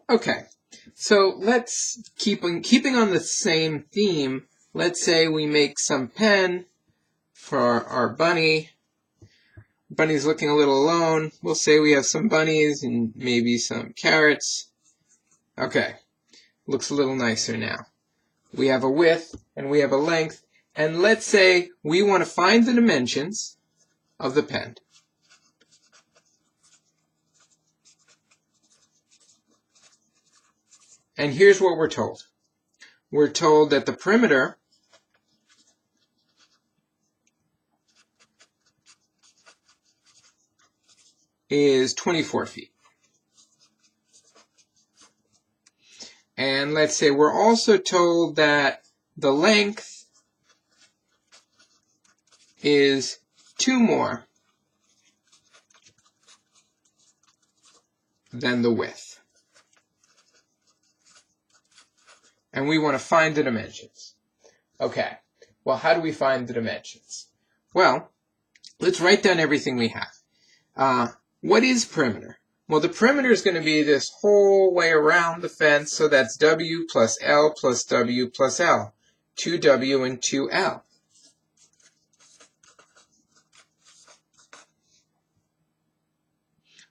Okay, so let's keeping on the same theme. Let's say we make some pen for our bunny. Bunny's looking a little alone. We'll say we have some bunnies and maybe some carrots. Okay, looks a little nicer now. We have a width and we have a length, and let's say we want to find the dimensions of the pen. And here's what we're told. We're told that the perimeter is 24 feet. And let's say we're also told that the length is 2 more than the width. And we want to find the dimensions. Okay, well, how do we find the dimensions? Well, let's write down everything we have. What is perimeter? Well, the perimeter is going to be this whole way around the fence, so that's W plus L plus W plus L. 2W and 2L.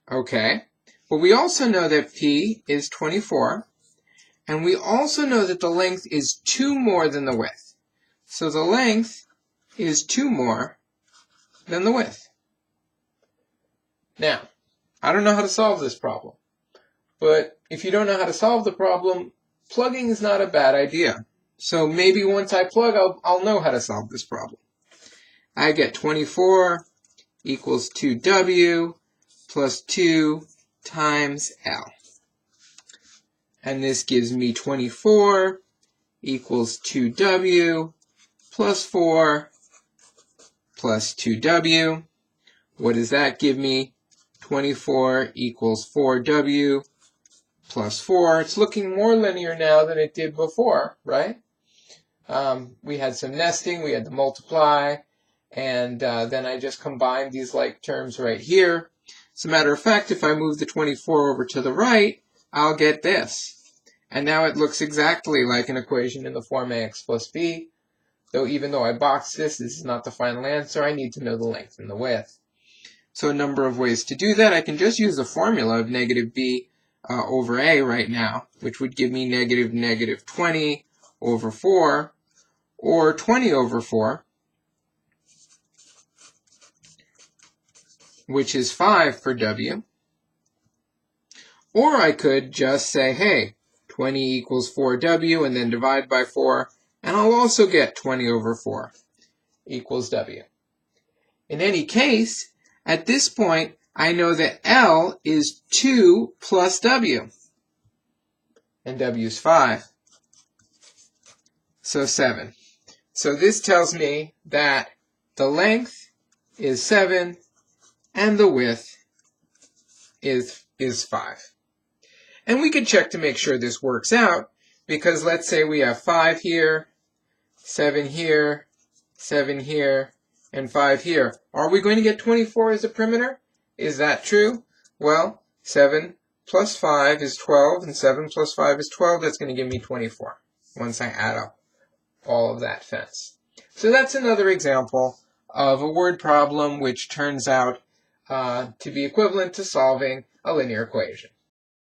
Okay, well, we also know that P is 24. And we also know that the length is 2 more than the width. So the length is 2 more than the width. Now, I don't know how to solve this problem. But if you don't know how to solve the problem, plugging is not a bad idea. So maybe once I plug, I'll know how to solve this problem. I get 24 equals 2W plus 2 times L. And this gives me 24 equals 2W plus 4 plus 2W. What does that give me? 24 equals 4W plus 4. It's looking more linear now than it did before, right? We had some nesting, we had to multiply, and then I just combined these like terms right here. As a matter of fact, if I move the 24 over to the right, I'll get this. And now it looks exactly like an equation in the form ax plus b. Though even though I boxed this is not the final answer. I need to know the length and the width. So a number of ways to do that. I can just use the formula of negative b over a right now, which would give me negative 20 over 4, or 20 over 4, which is 5 for w. Or I could just say, hey, 20 equals 4w, and then divide by 4, and I'll also get 20 over 4 equals w. In any case, at this point, I know that L is 2 plus w, and w is 5, so 7. So this tells me that the length is 7, and the width is 5. And we could check to make sure this works out, because let's say we have 5 here, 7 here, 7 here, and 5 here. Are we going to get 24 as a perimeter? Is that true? Well, 7 plus 5 is 12, and 7 plus 5 is 12. That's going to give me 24 once I add up all of that fence. So that's another example of a word problem which turns out to be equivalent to solving a linear equation.